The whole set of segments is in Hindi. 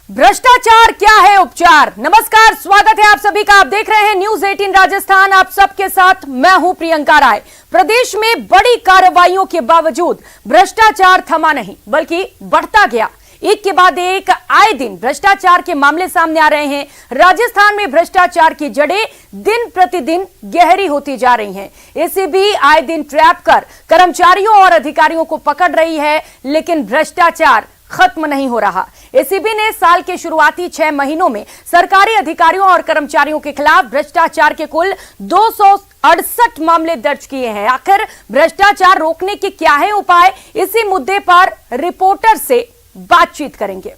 भ्रष्टाचार क्या है उपचार। नमस्कार, स्वागत है आप सभी का। आप देख रहे हैं न्यूज 18 राजस्थान। आप सबके साथ मैं हूं प्रियंका राय। प्रदेश में बड़ी कार्रवाइयों के बावजूद भ्रष्टाचार थमा नहीं बल्कि बढ़ता गया। एक के बाद एक आए दिन भ्रष्टाचार के मामले सामने आ रहे हैं। राजस्थान में भ्रष्टाचार की जड़ें दिन प्रतिदिन गहरी होती जा रही हैं। एसीबी आए दिन ट्रैप कर कर्मचारियों और अधिकारियों को पकड़ रही है, लेकिन भ्रष्टाचार खत्म नहीं हो रहा। एसीबी ने साल के शुरुआती 6 महीनों में सरकारी अधिकारियों और कर्मचारियों के खिलाफ भ्रष्टाचार के कुल 268 मामले दर्ज किए हैं। आखिर भ्रष्टाचार रोकने के क्या है उपाय, इसी मुद्दे पर रिपोर्टर से बातचीत करेंगे।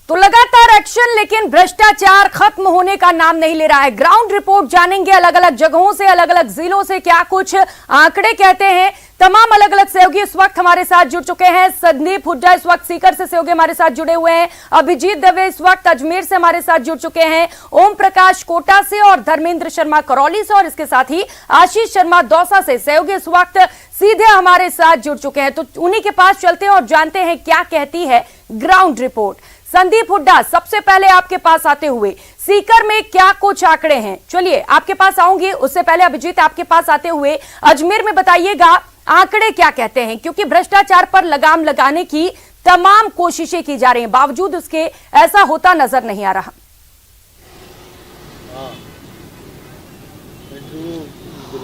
तो लगातार एक्शन, लेकिन भ्रष्टाचार खत्म होने का नाम नहीं ले रहा है। ग्राउंड रिपोर्ट जानेंगे अलग अलग जगहों से, अलग अलग जिलों से क्या कुछ आंकड़े कहते हैं। तमाम अलग अलग सहयोगी इस वक्त हमारे साथ जुड़ चुके हैं। संदीप हुड्डा इस वक्त सीकर से सहयोगी हमारे साथ जुड़े हुए हैं। अभिजीत दवे इस वक्त अजमेर से हमारे साथ जुड़ चुके हैं। ओम प्रकाश कोटा से और धर्मेंद्र शर्मा करौली से और इसके साथ ही आशीष शर्मा दौसा से सहयोगी इस वक्त सीधे हमारे साथ जुड़ चुके हैं। तो उन्हीं के पास चलते हैं और जानते हैं क्या कहती है ग्राउंड रिपोर्ट। संदीप हुड्डा, सबसे पहले आपके पास आते हुए सीकर में क्या कुछ आंकड़े हैं? चलिए आपके पास आऊंगी, उससे पहले अभिजीत आपके पास आते हुए अजमेर में बताइएगा आंकड़े क्या कहते हैं, क्योंकि भ्रष्टाचार पर लगाम लगाने की तमाम कोशिशें की जा रही हैं, बावजूद उसके ऐसा होता नजर नहीं आ रहा।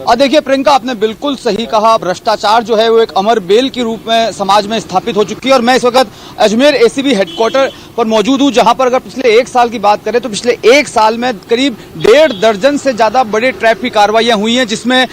और देखिए प्रियंका, आपने बिल्कुल सही कहा। भ्रष्टाचार जो है वो एक अमर बेल के रूप में समाज में स्थापित हो चुकी है। और मैं इस वक्त अजमेर एसीबी हेडक्वार्टर पर मौजूद हूं, जहां पर अगर पिछले 1 साल की बात करें तो पिछले 1 साल में करीब 1.5 दर्जन से ज्यादा बड़े ट्रैप की कार्रवाइयां हुई हैं, जिसमें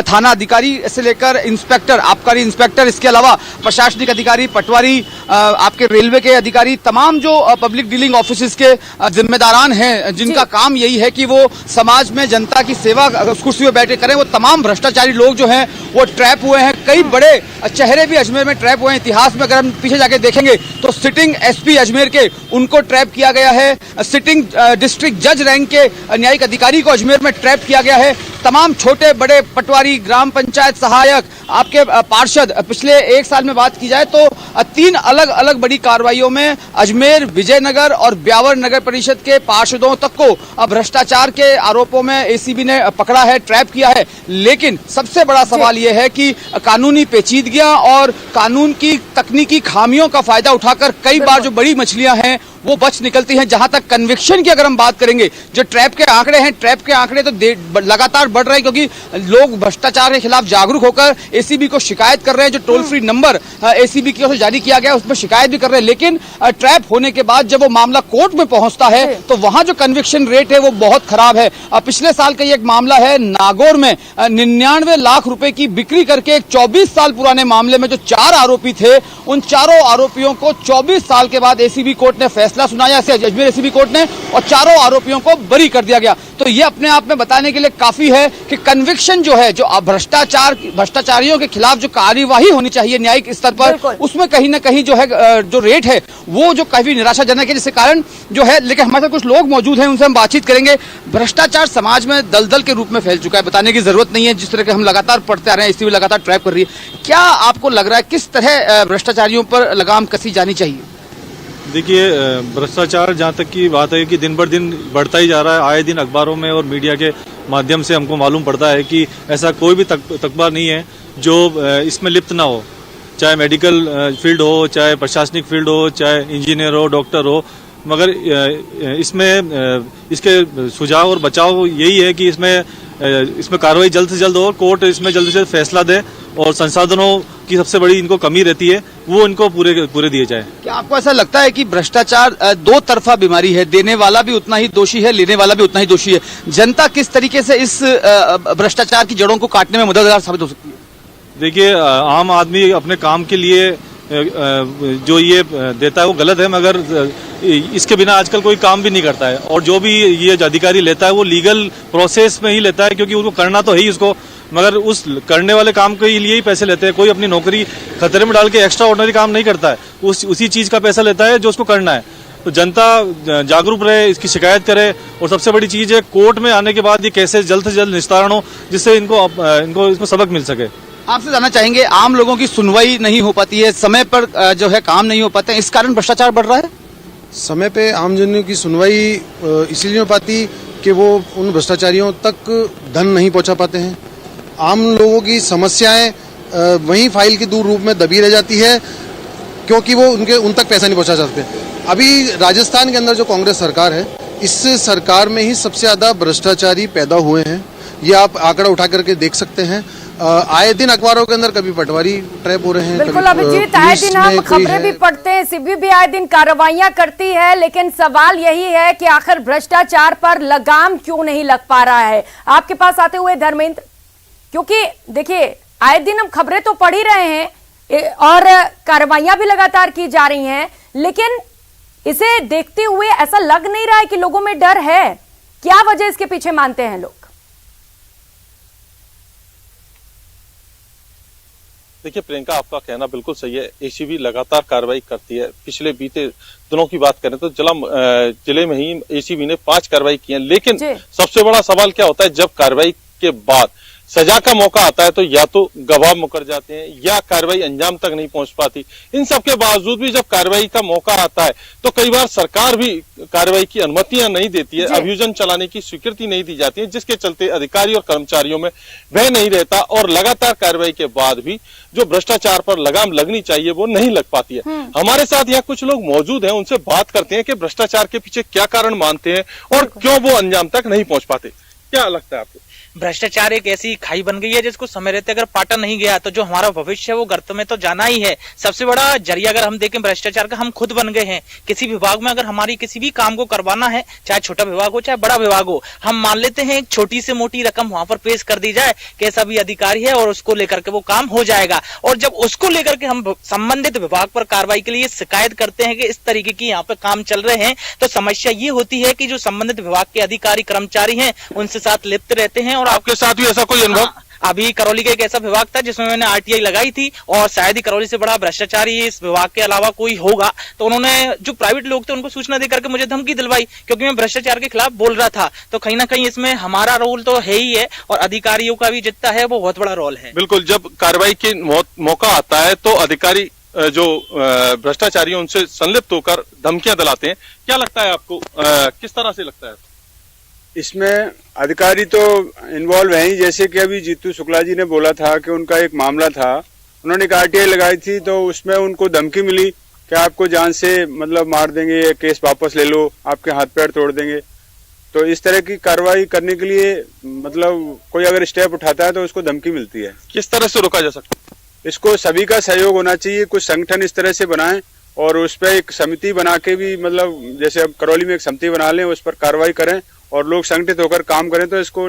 थाना अधिकारी से लेकर इंस्पेक्टर, आबकारी इंस्पेक्टर, इसके अलावा प्रशासनिक अधिकारी, पटवारी, आपके रेलवे के अधिकारी, तमाम जो पब्लिक डीलिंग ऑफिस के जिम्मेदारान हैं, जिनका काम यही है कि वो समाज में जनता की सेवा कुर्सी में बैठे करें, वो तमाम भ्रष्टाचारी लोग जो हैं वो ट्रैप हुए हैं। कई बड़े चेहरे भी अजमेर में ट्रैप हुए हैं। इतिहास में अगर हम पीछे जाके देखेंगे तो सिटिंग एसपी अजमेर के, उनको ट्रैप किया गया है। सिटिंग डिस्ट्रिक्ट जज रैंक के न्यायिक अधिकारी को अजमेर में ट्रैप किया गया है। तमाम छोटे बड़े पटवारी, ग्राम पंचायत सहायक, आपके पार्षद, पिछले 1 साल में बात की जाए तो 3 अलग अलग बड़ी कार्रवाइयों में अजमेर, विजयनगर और ब्यावर नगर परिषद के पार्षदों तक को भ्रष्टाचार के आरोपों में एसीबी ने पकड़ा है, ट्रैप किया है। लेकिन सबसे बड़ा सवाल यह है कि कानूनी पेचीदगियां और कानून की तकनीकी खामियों का फायदा उठाकर कई बार जो बड़ी मछलियां हैं वो बच निकलती हैं। जहां तक कन्विक्शन की अगर हम बात करेंगे, जो ट्रैप के आंकड़े हैं, ट्रैप के आंकड़े तो लगातार बढ़ रहे हैं, क्योंकि लोग भ्रष्टाचार के खिलाफ जागरूक होकर एसीबी को शिकायत कर रहे हैं। जो टोल फ्री नंबर एसीबी की ओर से जारी किया गया उसमें शिकायत भी कर रहे हैं। लेकिन ट्रैप होने के बाद जब वो मामला कोर्ट में पहुंचता है तो वहां जो कन्विक्शन रेट है वो बहुत खराब है। पिछले साल का ये एक मामला है, नागौर में 99 लाख रुपए की बिक्री करके एक 24 साल पुराने मामले में जो 4 आरोपी थे, उन चारों आरोपियों को 24 साल के बाद एसीबी कोर्ट ने फैसला सुनाया, अजमेर एसीबी कोर्ट ने, और चारों आरोपियों को बरी कर दिया गया। तो ये अपने आप में बताने के लिए काफी है कि कन्विक्शन जो है, जो भ्रष्टाचारियों के खिलाफ जो कार्यवाही होनी चाहिए न्यायिक स्तर पर, उसमें कहीं ना कहीं जो है जो रेट है वो जो काफी निराशाजनक है, जिसके कारण जो है। लेकिन हमारे साथ कुछ लोग मौजूद हैं, उनसे हम बातचीत करेंगे। भ्रष्टाचार समाज में दलदल के रूप में फैल चुका है, बताने की जरूरत नहीं है। जिस तरह के हम लगातार पढ़ते आ रहे हैं, एसीबी लगातार ट्रैप कर रही है। क्या आपको लग रहा है किस तरह भ्रष्टाचारियों पर लगाम कसी जानी चाहिए? देखिए, भ्रष्टाचार जहाँ तक की बात है कि दिन बर दिन बढ़ता ही जा रहा है। आए दिन अखबारों में और मीडिया के माध्यम से हमको मालूम पड़ता है कि ऐसा कोई भी तकबा नहीं है जो इसमें लिप्त ना हो, चाहे मेडिकल फील्ड हो, चाहे प्रशासनिक फील्ड हो, चाहे इंजीनियर हो, डॉक्टर हो। मगर इसमें इसके सुझाव और बचाव यही है कि इसमें कार्रवाई जल्द से जल्द हो, कोर्ट इसमें जल्द से जल्द फैसला दे, और संसाधनों की सबसे बड़ी इनको कमी रहती है, वो इनको पूरे दिए जाए। क्या आपको ऐसा लगता है कि भ्रष्टाचार 2 तरफा बीमारी है, देने वाला भी उतना ही दोषी है, लेने वाला भी उतना ही दोषी है? जनता किस तरीके से इस भ्रष्टाचार की जड़ों को काटने में मददगार साबित हो सकती है? देखिए, आम आदमी अपने काम के लिए जो ये देता है वो गलत है, मगर इसके बिना आजकल कोई काम भी नहीं करता है। और जो भी ये अधिकारी लेता है वो लीगल प्रोसेस में ही लेता है, क्योंकि उनको करना तो है ही उसको, मगर उस करने वाले काम के लिए ही पैसे लेते हैं। कोई अपनी नौकरी खतरे में डाल के एक्स्ट्रा ऑर्डिनरी काम नहीं करता है, उसी चीज का पैसा लेता है जो उसको करना है। तो जनता जागरूक रहे, इसकी शिकायत करे और सबसे बड़ी चीज है कोर्ट में आने के बाद ये कैसे जल्द से जल्द निस्तारण हो, जिससे इनको सबक मिल सके। आपसे जानना चाहेंगे, आम लोगों की सुनवाई नहीं हो पाती है, समय पर जो है काम नहीं हो पाते हैं, इस कारण भ्रष्टाचार बढ़ रहा है। समय पे आमजनों की सुनवाई इसीलिए हो पाती कि वो उन भ्रष्टाचारियों तक धन नहीं पहुंचा पाते हैं। आम लोगों की समस्याएं वहीं फाइल के दूर रूप में दबी रह जाती है, क्योंकि वो उन तक पैसा नहीं पहुंचा सकते। अभी राजस्थान के अंदर जो कांग्रेस सरकार है, इस सरकार में ही सबसे ज्यादा भ्रष्टाचारी पैदा हुए हैं। ये आप आंकड़ा उठा करके देख सकते हैं। आए दिन अखबारों के अंदर कभी पटवारी ट्रैप हो रहे हैं। बिल्कुल अभिजीत, आए दिन हम खबरें भी पढ़ते हैं, सीबी भी आए दिन कार्रवाइयां करती है, लेकिन सवाल यही है कि आखिर भ्रष्टाचार पर लगाम क्यों नहीं लग पा रहा है। आपके पास आते हुए धर्मेंद्र, क्योंकि देखिए आए दिन हम खबरें तो पढ़ ही रहे हैं और कार्रवाइयां भी लगातार की जा रही हैं, लेकिन इसे देखते हुए ऐसा लग नहीं रहा है कि लोगों में डर है। क्या वजह इसके पीछे मानते हैं लोग? देखिए प्रियंका, आपका कहना बिल्कुल सही है। एसीबी लगातार कार्रवाई करती है। पिछले बीते दिनों की बात करें तो जिले में ही एसीबी ने 5 कार्रवाई की है, लेकिन सबसे बड़ा सवाल क्या होता है, जब कार्रवाई के बाद सजा का मौका आता है तो या तो गवाह मुकर जाते हैं या कार्रवाई अंजाम तक नहीं पहुंच पाती। इन सब के बावजूद भी जब कार्रवाई का मौका आता है तो कई बार सरकार भी कार्रवाई की अनुमतियां नहीं देती है, अभियोजन चलाने की स्वीकृति नहीं दी जाती है, जिसके चलते अधिकारी और कर्मचारियों में भय नहीं रहता और लगातार कार्रवाई के बाद भी जो भ्रष्टाचार पर लगाम लगनी चाहिए वो नहीं लग पाती है। हमारे साथ यहाँ कुछ लोग मौजूद हैं, उनसे बात करते हैं कि भ्रष्टाचार के पीछे क्या कारण मानते हैं और क्यों वो अंजाम तक नहीं पहुंच पाते। क्या लगता है आपको? भ्रष्टाचार एक ऐसी खाई बन गई है जिसको समय रहते अगर पाटा नहीं गया तो जो हमारा भविष्य है वो गर्त में तो जाना ही है। सबसे बड़ा जरिया अगर हम देखें भ्रष्टाचार का, हम खुद बन गए हैं। किसी विभाग में अगर हमारी किसी भी काम को करवाना है, चाहे छोटा विभाग हो चाहे बड़ा विभाग हो, हम मान लेते हैं एक छोटी से मोटी रकम वहां पर पेश कर दी जाए कि ऐसा भी अधिकारी है और उसको लेकर के वो काम हो जाएगा। और जब उसको लेकर के हम संबंधित विभाग पर कार्रवाई के लिए शिकायत करते हैं कि इस तरीके की यहाँ पे काम चल रहे हैं, तो समस्या ये होती है कि जो संबंधित विभाग के अधिकारी कर्मचारी हैं उनसे साथ लिप्त रहते हैं। और आपके साथ भी ऐसा कोई अनुभव? अभी करौली का एक ऐसा विभाग था जिसमें मैंने आरटीआई लगाई थी और शायद ही करौली से बड़ा भ्रष्टाचारी इस विभाग के अलावा कोई होगा। तो उन्होंने जो प्राइवेट लोग थे उनको सूचना देकर के मुझे धमकी दिलवाई, क्योंकि मैं भ्रष्टाचार के खिलाफ बोल रहा था। तो कहीं ना कहीं इसमें हमारा रोल तो है ही है और अधिकारियों का भी जितना है वो बहुत बड़ा रोल है। बिल्कुल, जब कार्रवाई के मौका आता है तो अधिकारी जो भ्रष्टाचारी उनसे संलिप्त होकर धमकियां दिलाते हैं। क्या लगता है आपको, किस तरह से लगता है? इसमें अधिकारी तो इन्वॉल्व हैं ही। जैसे कि अभी जीतू शुक्ला जी ने बोला था कि उनका एक मामला था, उन्होंने एक आरटीआई लगाई थी तो उसमें उनको धमकी मिली कि आपको जान से मतलब मार देंगे, ये केस वापस ले लो, आपके हाथ पैर तोड़ देंगे। तो इस तरह की कार्रवाई करने के लिए मतलब कोई अगर स्टेप उठाता है तो उसको धमकी मिलती है। किस तरह से रोका जा सकता है? इसको सभी का सहयोग होना चाहिए। कुछ संगठन इस तरह से बनाएं और उस पर एक समिति बना के भी, मतलब जैसे अब करौली में एक समिति बना लें, उस पर कार्रवाई करें और लोग संगठित होकर काम करें तो इसको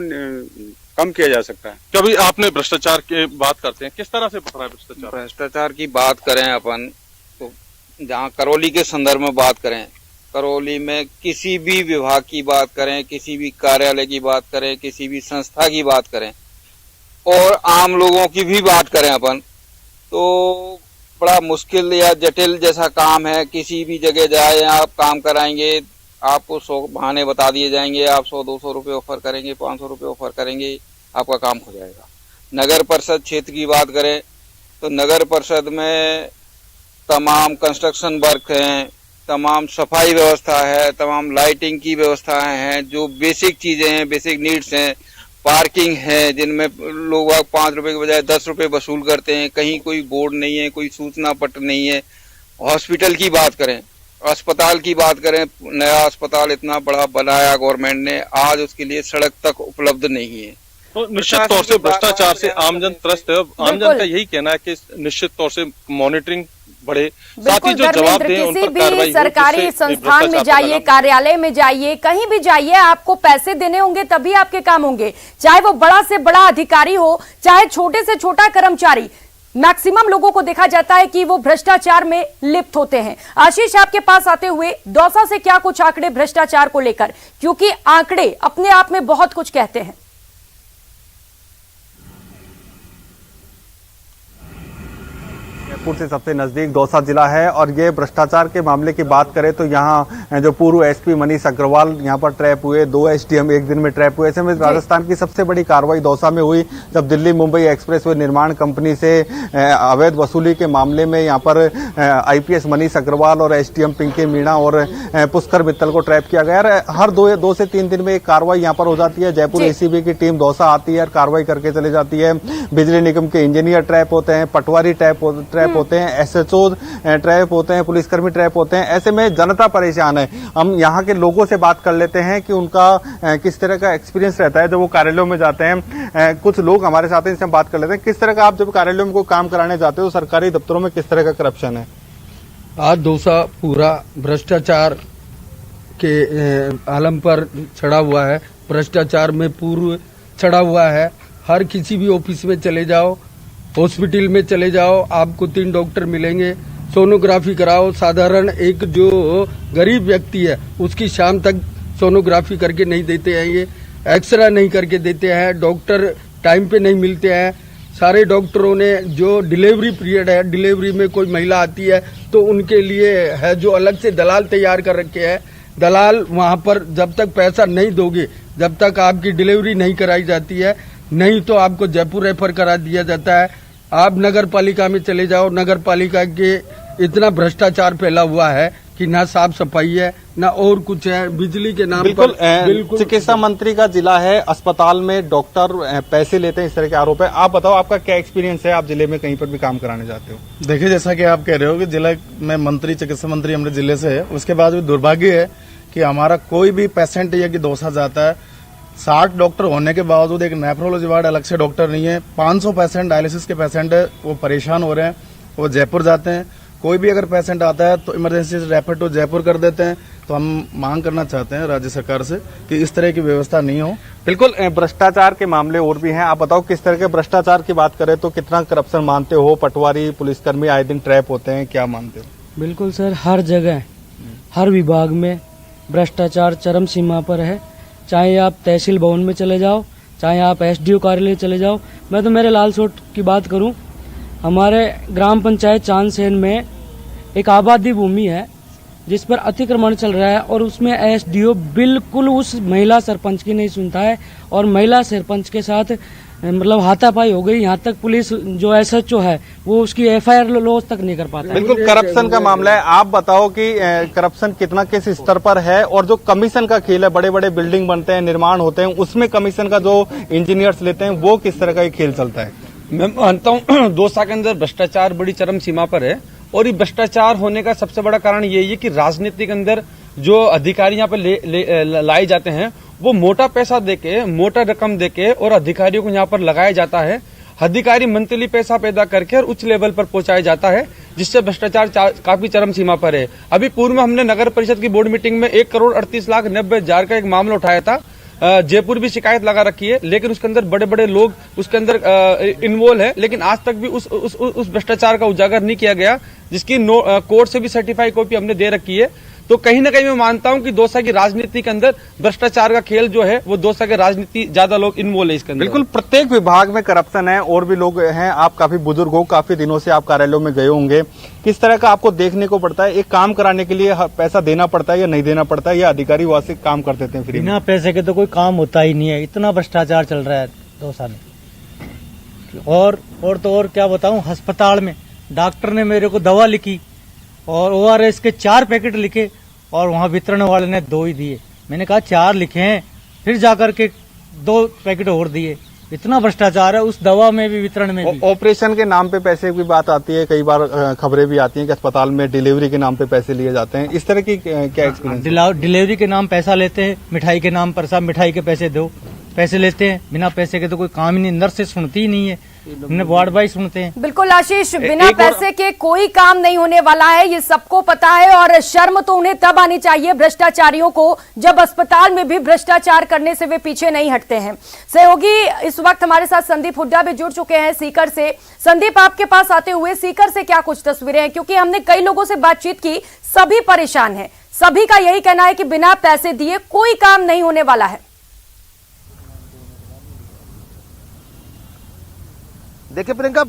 कम किया जा सकता है। कभी आपने भ्रष्टाचार की बात करते हैं, किस तरह से बढ़ रहा है भ्रष्टाचार? भ्रष्टाचार की बात करें अपन तो जहाँ करौली के संदर्भ में बात करें, करौली में किसी भी विभाग की बात करें, किसी भी कार्यालय की बात करें, किसी भी संस्था की बात करें और आम लोगों की भी बात करें अपन, तो बड़ा मुश्किल या जटिल जैसा काम है। किसी भी जगह जाए आप काम कराएंगे, आपको 100 बहाने बता दिए जाएंगे, आप 100-200 रुपये ऑफर करेंगे, 500 रुपये ऑफर करेंगे, आपका काम हो जाएगा। नगर परिषद क्षेत्र की बात करें तो नगर परिषद में तमाम कंस्ट्रक्शन वर्क हैं, तमाम सफाई व्यवस्था है, तमाम लाइटिंग की व्यवस्थाएं हैं, जो बेसिक चीजें हैं, बेसिक नीड्स हैं, पार्किंग है जिनमें लोग 5 रुपए के बजाय 10 रुपए वसूल करते हैं, कहीं कोई बोर्ड नहीं है, कोई सूचना पत्र नहीं है। हॉस्पिटल की बात करें, अस्पताल की बात करें, नया अस्पताल इतना बड़ा बनाया गवर्नमेंट ने, आज उसके लिए सड़क तक उपलब्ध नहीं है। तो निश्चित तौर से भ्रष्टाचार से आमजन त्रस्त है। आमजन का यही कहना है कि निश्चित तौर से मॉनिटरिंग बढ़े, साथ ही जो जवाब दें उन पर कार्रवाई हो। सरकारी संस्थान में जाइए, कार्यालय में जाइए, कहीं भी जाइए, आपको पैसे देने होंगे तभी आपके काम होंगे, चाहे वो बड़ा से बड़ा अधिकारी हो चाहे छोटे से छोटा कर्मचारी। मैक्सिमम लोगों को देखा जाता है कि वो भ्रष्टाचार में लिप्त होते हैं। आशीष, आपके पास आते हुए दौसा से क्या कुछ आंकड़े भ्रष्टाचार को लेकर, क्योंकि आंकड़े अपने आप में बहुत कुछ कहते हैं। जयपुर से सबसे नजदीक दौसा जिला है और ये भ्रष्टाचार के मामले की बात करें तो यहाँ जो पूर्व एसपी मनीष अग्रवाल यहाँ पर ट्रैप हुए, 2 एसडीएम एक दिन में ट्रैप हुए। ऐसे में राजस्थान की सबसे बड़ी कार्रवाई दौसा में हुई जब दिल्ली मुंबई एक्सप्रेसवे निर्माण कंपनी से अवैध वसूली के मामले में यहाँ पर आईपीएस मनीष अग्रवाल और एसडीएम पिंकी मीणा और पुष्कर मित्तल को ट्रैप किया गया। हर 2 से 3 दिन में एक कार्रवाई यहाँ पर हो जाती है। जयपुर एसीबी की टीम दौसा आती है और कार्रवाई करके चले जाती है। बिजली निगम के इंजीनियर ट्रैप होते हैं, पटवारी ट्रैप होते हैं, एसएचओ ट्रैप होते हैं, पुलिसकर्मी ट्रैप होते हैं। ऐसे में जनता परेशान है। हम यहाँ के लोगों से बात कर लेते हैं कि उनका किस तरह का एक्सपीरियंस रहता है जब वो कार्यालयों में जाते हैं। कुछ लोग हमारे साथ हैं, इनसे हम बात कर लेते हैं। किस तरह का आप जब कार्यालयों में कोई काम कराने जाते हो, सरकारी दफ्तरों में किस तरह का करप्शन है? आज दौसा पूरा भ्रष्टाचार के आलम पर चढ़ा हुआ है। भ्रष्टाचार में पूर्व चढ़ा हुआ है। हर किसी भी ऑफिस में चले जाओ, हॉस्पिटल में चले जाओ, आपको 3 डॉक्टर मिलेंगे। सोनोग्राफी कराओ, साधारण एक जो गरीब व्यक्ति है उसकी शाम तक सोनोग्राफी करके नहीं देते हैं, ये एक्सरे नहीं करके देते हैं, डॉक्टर टाइम पे नहीं मिलते हैं। सारे डॉक्टरों ने जो डिलीवरी पीरियड है, डिलीवरी में कोई महिला आती है तो उनके लिए है जो अलग से दलाल तैयार कर रखे हैं। दलाल वहां पर जब तक पैसा नहीं दोगे, जब तक आपकी डिलीवरी नहीं कराई जाती है, नहीं तो आपको जयपुर रेफर करा दिया जाता है। आप नगर पालिका में चले जाओ, नगर पालिका के इतना भ्रष्टाचार फैला हुआ है कि ना साफ सफाई है ना और कुछ है। बिजली के नाम पर बिल्कुल चिकित्सा मंत्री का जिला है, अस्पताल में डॉक्टर पैसे लेते हैं, इस तरह के आरोप है। आप बताओ आपका क्या एक्सपीरियंस है, आप जिले में कहीं पर भी काम कराने जाते हो? देखिए, जैसा कि आप कह रहे हो कि जिला में मंत्री, चिकित्सा मंत्री हमारे जिले से है, उसके बाद भी दुर्भाग्य है कि हमारा कोई भी पेशेंट ये कि दौसा जाता है, 60 डॉक्टर होने के बावजूद एक नेफ्रोलॉजी वार्ड अलग से डॉक्टर नहीं है। 500 पेशेंट डायलिसिस के पेशेंट है, वो परेशान हो रहे हैं, वो जयपुर जाते हैं। कोई भी अगर पेशेंट आता है तो इमरजेंसी से रेफर टू जयपुर कर देते हैं। तो हम मांग करना चाहते हैं राज्य सरकार से कि इस तरह की व्यवस्था नहीं हो। बिल्कुल, भ्रष्टाचार के मामले और भी हैं। आप बताओ किस तरह के भ्रष्टाचार की बात करें तो कितना करप्शन मानते हो? पटवारी, पुलिसकर्मी आए दिन ट्रैप होते हैं, क्या मानते हो? बिल्कुल सर, हर जगह हर विभाग में भ्रष्टाचार चरम सीमा पर है। चाहे आप तहसील भवन में चले जाओ, चाहे आप एसडीओ कार्यालय चले जाओ। मैं तो मेरे लालसोट की बात करूं, हमारे ग्राम पंचायत चांदसेन में एक आबादी भूमि है जिस पर अतिक्रमण चल रहा है और उसमें एसडीओ बिल्कुल उस महिला सरपंच की नहीं सुनता है और महिला सरपंच के साथ मतलब हाथापाई हो गई। यहाँ तक पुलिस जो एसएचओ है वो उसकी एफआईआर लॉन्च तक नहीं कर पाता। बिल्कुल करप्शन का मामला है। आप बताओ कि करप्शन कितना किस स्तर पर है और जो कमीशन का खेल है, बड़े बड़े बिल्डिंग बनते हैं, निर्माण होते हैं, उसमें कमीशन का जो इंजीनियर्स लेते हैं वो किस तरह का ये खेल चलता है? मैं मानता हूँ दौसा के अंदर भ्रष्टाचार बड़ी चरम सीमा पर है और ये भ्रष्टाचार होने का सबसे बड़ा कारण यही है कि राजनीति के अंदर जो अधिकारी यहाँ पे लाए जाते हैं वो मोटा पैसा देके, मोटा रकम देके और अधिकारियों को यहाँ पर लगाया जाता है। अधिकारी मंथली पैसा पैदा करके और उच्च लेवल पर पहुंचाया जाता है, जिससे भ्रष्टाचार काफी चरम सीमा पर है। अभी पूर्व में हमने नगर परिषद की बोर्ड मीटिंग में 1,38,90,000 का एक मामला उठाया था। जयपुर भी शिकायत लगा रखी है, लेकिन उसके अंदर बड़े बड़े लोग उसके अंदर इन्वॉल्व है, लेकिन आज तक भी उस भ्रष्टाचार का उजागर नहीं किया गया, जिसकी कोर्ट से भी सर्टिफाइड कॉपी हमने दे रखी है। तो कहीं ना कहीं मैं मानता हूं कि दौसा की राजनीति के अंदर भ्रष्टाचार का खेल जो है वो दौसा के राजनीति ज्यादा लोग इन्वॉल्व है इसके अंदर। बिल्कुल, प्रत्येक विभाग में करप्शन है और भी लोग हैं। आप काफी बुजुर्ग हो, काफी दिनों से आप कार्यालयों में गए होंगे। किस तरह का आपको देखने को पड़ता है? एक काम कराने के लिए पैसा देना पड़ता है या नहीं देना पड़ता है, या अधिकारी वासिक काम कर देते हैं फ्री में? बिना पैसे के तो कोई काम होता ही नहीं है। इतना भ्रष्टाचार चल रहा है दौसा में। और तो और क्या बताऊं, अस्पताल में डॉक्टर ने मेरे को दवा लिखी और ORS के 4 पैकेट लिखे और वहाँ वितरण वाले ने 2 ही दिए। मैंने कहा 4 लिखे हैं, फिर जाकर के 2 पैकेट और दिए। इतना भ्रष्टाचार है उस दवा में भी, वितरण में भी। ऑपरेशन के नाम पे पैसे की बात आती है, कई बार खबरें भी आती हैं कि अस्पताल में डिलीवरी के नाम पे पैसे लिए जाते हैं। इस तरह की क्या एक्सपीरियंस? डिलीवरी के नाम पैसा लेते हैं, मिठाई के नाम पर, सब मिठाई के पैसे दो, पैसे लेते हैं। बिना पैसे के तो कोई काम ही नहीं, नर्सें सुनती ही नहीं है, हमने वार्ड वाइज सुनते हैं। बिल्कुल आशीष, बिना पैसे के कोई काम नहीं होने वाला है, ये सबको पता है। और शर्म तो उन्हें तब आनी चाहिए भ्रष्टाचारियों को जब अस्पताल में भी भ्रष्टाचार करने से वे पीछे नहीं हटते हैं। सहयोगी इस वक्त हमारे साथ संदीप हुड्डा भी जुड़ चुके हैं सीकर से। संदीप, आपके पास आते हुए सीकर से क्या कुछ तस्वीरें हैं? क्योंकि हमने कई लोगों से बातचीत की, सभी परेशान हैं, सभी का यही कहना है कि बिना पैसे दिए कोई काम नहीं होने वाला है। देखिए प्रियंका,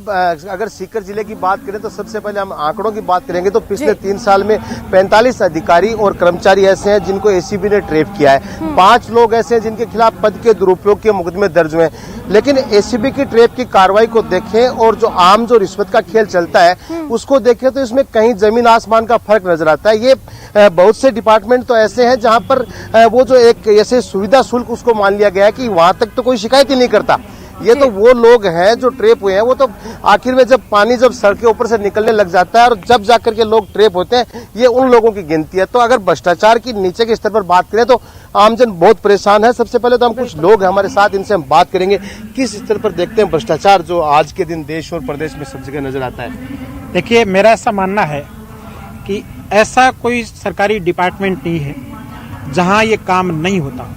अगर सीकर जिले की बात करें तो सबसे पहले हम आंकड़ों की बात करेंगे तो पिछले 3 साल में 45 अधिकारी और कर्मचारी ऐसे हैं जिनको एसीबी ने ट्रैप किया है। 5 लोग ऐसे हैं जिनके खिलाफ पद के दुरुपयोग के मुकदमे दर्ज हुए हैं। लेकिन एसीबी की ट्रैप की कार्रवाई को देखें और जो आम जो रिश्वत का खेल चलता है उसको देखें तो इसमें कहीं जमीन आसमान का फर्क नजर आता है। ये बहुत से डिपार्टमेंट तो ऐसे हैं जहां पर वो जो एक ऐसे सुविधा शुल्क उसको मान लिया गया है कि वहां तक तो कोई शिकायत ही नहीं करता। ये तो वो लोग हैं जो ट्रेप हुए हैं, वो तो आखिर में जब पानी जब सड़क के ऊपर से निकलने लग जाता है और जब जाकर के लोग ट्रेप होते हैं, ये उन लोगों की गिनती है। तो अगर भ्रष्टाचार की नीचे के स्तर पर बात करें तो आमजन बहुत परेशान है। सबसे पहले तो हम कुछ लोग हैं हमारे साथ, इनसे हम बात करेंगे किस स्तर पर देखते हैं भ्रष्टाचार जो आज के दिन देश और प्रदेश में सब जगह नजर आता है। देखिए, मेरा ऐसा मानना है कि ऐसा कोई सरकारी डिपार्टमेंट नहीं है जहां ये काम नहीं होता,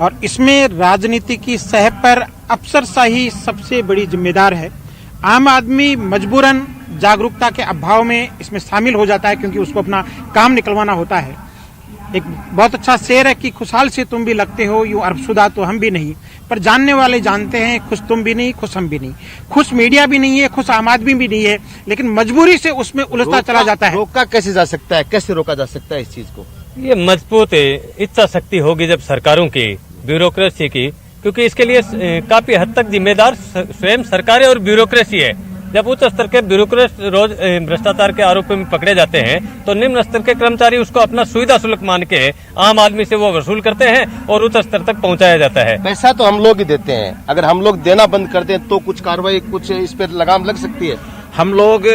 और इसमें राजनीति की सह पर अफसरशाही सबसे बड़ी जिम्मेदार है। आम आदमी मजबूरन जागरूकता के अभाव में इसमें शामिल हो जाता है क्योंकि उसको अपना काम निकलवाना होता है। एक बहुत अच्छा शेर है कि खुशहाल से तुम भी लगते हो, यूं अरबशुदा तो हम भी नहीं, पर जानने वाले जानते हैं खुश तुम भी नहीं, खुश हम भी नहीं, खुश मीडिया भी नहीं है, खुश आम आदमी भी नहीं है, लेकिन मजबूरी से उसमें उलझता चला जाता है। रोका कैसे जा सकता है, कैसे रोका जा सकता है इस चीज को? ये मजबूत इच्छा शक्ति होगी जब सरकारों की, ब्यूरोक्रेसी की, क्योंकि इसके लिए काफी हद तक जिम्मेदार स्वयं सरकारें और ब्यूरोक्रेसी है। जब उच्च स्तर के ब्यूरोक्रेट रोज भ्रष्टाचार के आरोपी में पकड़े जाते हैं तो निम्न स्तर के कर्मचारी उसको अपना सुविधा शुल्क मान के आम आदमी से वो वसूल करते हैं और उच्च स्तर तक पहुंचाया जाता है। पैसा तो हम लोग ही देते हैं, अगर हम लोग देना बंद कर दें तो कुछ कार्रवाई, कुछ इस पर लगाम लग सकती है। हम लोग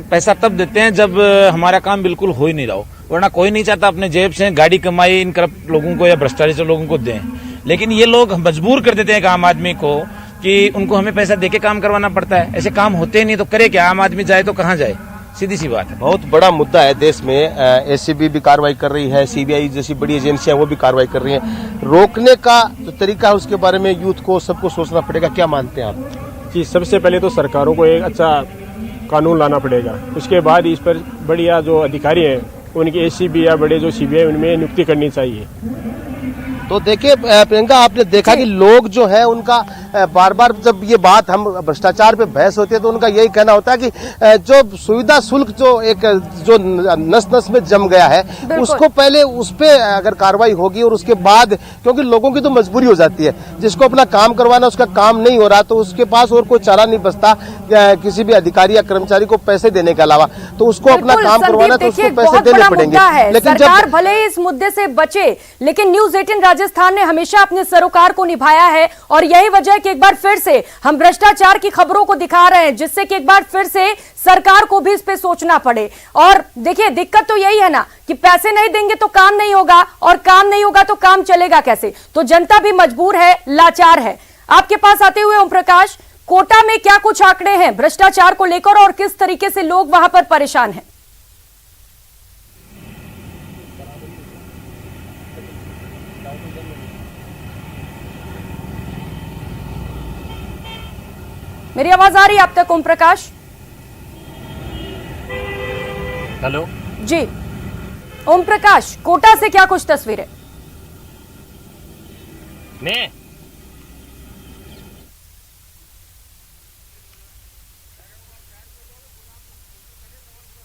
पैसा तब देते हैं जब हमारा काम बिल्कुल हो ही नहीं रहा हो, वरना कोई नहीं चाहता अपने जेब से गाड़ी कमाई इन करप्ट लोगों को या भ्रष्टाचारी लोगों को दें। लेकिन ये लोग मजबूर कर देते हैं आम आदमी को कि उनको हमें पैसा देके काम करवाना पड़ता है। ऐसे काम होते ही नहीं तो करे क्या, आम आदमी जाए तो कहाँ जाए, सीधी सी बात है। बहुत बड़ा मुद्दा है देश में, एसीबी भी कार्रवाई कर रही है, सीबीआई जैसी बड़ी एजेंसियां वो भी कार्रवाई कर रही हैं। रोकने का जो तरीका है उसके बारे में यूथ को सबको सोचना पड़ेगा। क्या मानते हैं आप? जी, सबसे पहले तो सरकारों को एक अच्छा कानून लाना पड़ेगा, उसके बाद इस पर बढ़िया जो अधिकारी हैं उनकी एसीबी या बड़े जो सीबीआई उनमें नियुक्ति करनी चाहिए। तो देखिए प्रियंका, आपने देखा कि लोग जो है उनका बार बार जब ये बात हम भ्रष्टाचार पे बहस होती है तो उनका यही कहना होता है कि जो सुविधा शुल्क जो एक जो नस नस में जम गया है उसको पहले उस पे अगर कार्रवाई होगी और उसके बाद, क्योंकि लोगों की तो मजबूरी हो जाती है, जिसको अपना काम करवाना उसका काम नहीं हो रहा तो उसके पास और कोई चारा नहीं बचता किसी भी अधिकारी या कर्मचारी को पैसे देने के अलावा, तो उसको अपना काम करवाना तो उसको पैसे देने पड़ेंगे। लेकिन सरकार भले ही इस मुद्दे से बचे, लेकिन न्यूज़ 18 राजस्थान ने हमेशा अपने सरोकार को निभाया है और यही वजह है कि एक बार फिर से हम भ्रष्टाचार की खबरों को दिखा रहे हैं, जिससे कि एक बार फिर से सरकार को भी इस पे सोचना पड़े। और देखिए, दिक्कत तो यही है ना कि पैसे नहीं देंगे तो काम नहीं होगा, और काम नहीं होगा तो काम चलेगा कैसे? तो जनता भी मजबूर है, लाचार है। आपके पास आते हुए ओम प्रकाश, कोटा में क्या कुछ आंकड़े हैं भ्रष्टाचार को लेकर और किस तरीके से लोग वहां पर परेशान हैं? मेरी आवाज आ रही है आप तक ओम प्रकाश? हेलो जी ओम प्रकाश, कोटा से क्या कुछ तस्वीरें? मैं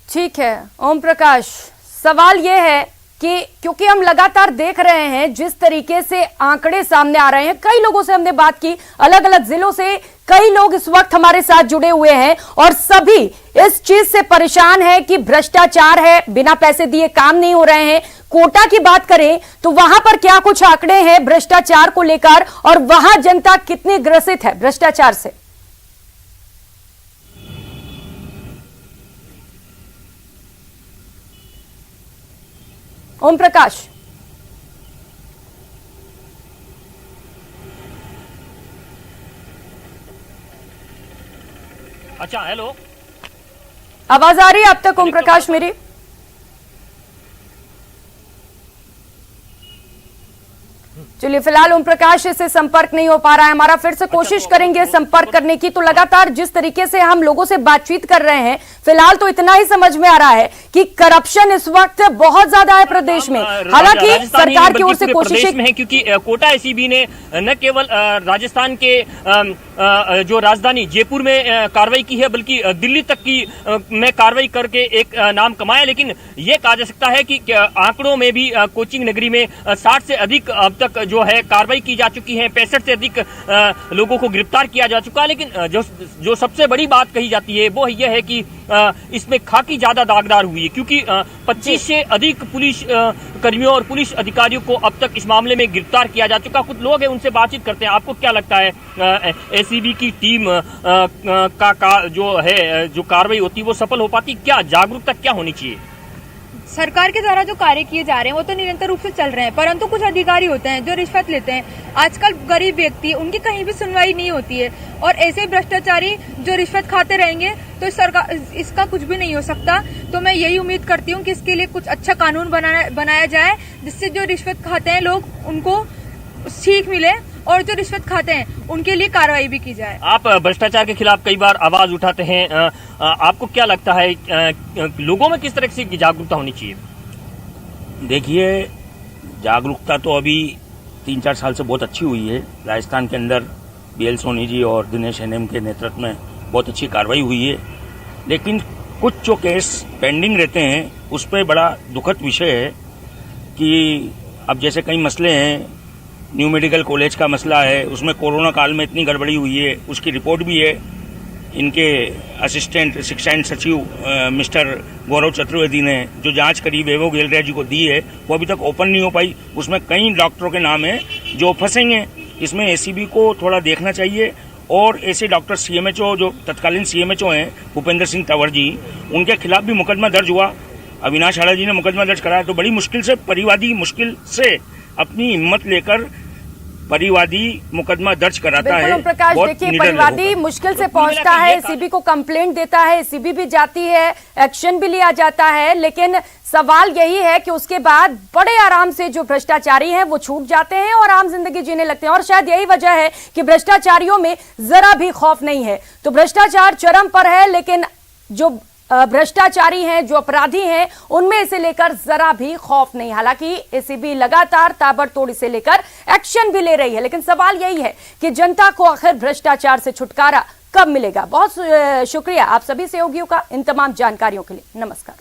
ठीक है ओम प्रकाश, सवाल यह है कि क्योंकि हम लगातार देख रहे हैं जिस तरीके से आंकड़े सामने आ रहे हैं, कई लोगों से हमने बात की, अलग अलग जिलों से कई लोग इस वक्त हमारे साथ जुड़े हुए हैं और सभी इस चीज से परेशान है कि भ्रष्टाचार है, बिना पैसे दिए काम नहीं हो रहे हैं। कोटा की बात करें तो वहां पर क्या कुछ आंकड़े हैं भ्रष्टाचार को लेकर और वहां जनता कितनी ग्रसित है भ्रष्टाचार से? ओम प्रकाश, अच्छा हेलो, आवाज आ रही है आप तक ओम प्रकाश मेरी? चलिए, फिलहाल ओम प्रकाश से संपर्क नहीं हो पा रहा है हमारा, फिर से कोशिश करेंगे संपर्क करने की। तो लगातार जिस तरीके से हम लोगों से बातचीत कर रहे हैं, फिलहाल तो इतना ही समझ में आ रहा है कि करप्शन इस वक्त बहुत ज्यादा है प्रदेश में। हालांकि सरकार की ओर से कोशिश है, क्योंकि कोटा एसीबी ने न केवल राजस्थान के जो राजधानी जयपुर में कार्रवाई की है, बल्कि दिल्ली तक की में कार्रवाई करके एक नाम कमाया। लेकिन ये कहा जा सकता है कि आंकड़ों में भी कोचिंग नगरी में 60 से अधिक अब तक जो है कार्रवाई की जा चुकी है, 65 से अधिक लोगों को गिरफ्तार किया जा चुका है। लेकिन जो सबसे बड़ी बात कही जाती है वो यह है कि इसमें खाकी ज्यादा दागदार हुई है, क्योंकि 25 से अधिक पुलिस कर्मियों और पुलिस अधिकारियों को अब तक इस मामले में गिरफ्तार किया जा चुका। कुछ लोग हैं, उनसे बातचीत करते हैं। आपको क्या लगता है एसीबी की टीम जो कार्रवाई होती है वो सफल हो पाती? क्या जागरूकता क्या होनी चाहिए? सरकार के द्वारा जो कार्य किए जा रहे हैं वो तो निरंतर रूप से चल रहे हैं, परंतु कुछ अधिकारी होते हैं जो रिश्वत लेते हैं। आजकल गरीब व्यक्ति, उनकी कहीं भी सुनवाई नहीं होती है, और ऐसे भ्रष्टाचारी जो रिश्वत खाते रहेंगे तो सरकार इसका कुछ भी नहीं हो सकता। तो मैं यही उम्मीद करती हूँ कि इसके लिए कुछ अच्छा कानून बनाया जाए, जिससे जो रिश्वत खाते हैं लोग उनको सीख मिले, और जो रिश्वत खाते हैं उनके लिए कार्रवाई भी की जाए। आप भ्रष्टाचार के खिलाफ कई बार आवाज उठाते हैं, आपको क्या लगता है लोगों में किस तरह से जागरूकता होनी चाहिए? देखिए, जागरूकता तो अभी 3-4 साल से बहुत अच्छी हुई है। राजस्थान के अंदर BL सोनी जी और दिनेश NM के नेतृत्व में बहुत अच्छी कार्रवाई हुई है, लेकिन कुछ जो केस पेंडिंग रहते हैं उस पर बड़ा दुखद विषय है कि अब जैसे कई मसले हैं, न्यू मेडिकल कॉलेज का मसला है, उसमें कोरोना काल में इतनी गड़बड़ी हुई है, उसकी रिपोर्ट भी है। इनके असिस्टेंट शिक्षा सचिव मिस्टर गौरव चतुर्वेदी ने जो जांच करी वैभव गेलरिया जी को दी है, वो अभी तक ओपन नहीं हो पाई। उसमें कई डॉक्टरों के नाम है जो फंसेंगे। इसमें ACB को थोड़ा देखना चाहिए, और ऐसे डॉक्टर CMHO जो तत्कालीन CMHO हैं भूपेंद्र सिंह तंवर जी, उनके खिलाफ भी मुकदमा दर्ज हुआ। अविनाश आड़ा जी ने मुकदमा दर्ज कराया, तो बड़ी मुश्किल से परिवादी मुश्किल से अपनी हिम्मत लेकर परिवादी मुकदमा दर्ज कराता है। ओम प्रकाश, देखिए, परिवादी मुश्किल से पहुंचता है, ACB को कंप्लेंट देता है, ACB भी जाती है, एक्शन भी लिया जाता है, लेकिन सवाल यही है कि उसके बाद बड़े आराम से जो भ्रष्टाचारी हैं वो छूट जाते हैं और आम जिंदगी जीने लगते हैं। और शायद यही वजह है कि भ्रष्टाचारियों में जरा भी खौफ नहीं है। तो भ्रष्टाचार चरम पर है, लेकिन जो भ्रष्टाचारी हैं, जो अपराधी हैं, उनमें इसे लेकर जरा भी खौफ नहीं। हालांकि ACB लगातार ताबड़तोड़ इसे लेकर एक्शन भी ले रही है, लेकिन सवाल यही है कि जनता को आखिर भ्रष्टाचार से छुटकारा कब मिलेगा। बहुत शुक्रिया आप सभी सहयोगियों का इन तमाम जानकारियों के लिए। नमस्कार।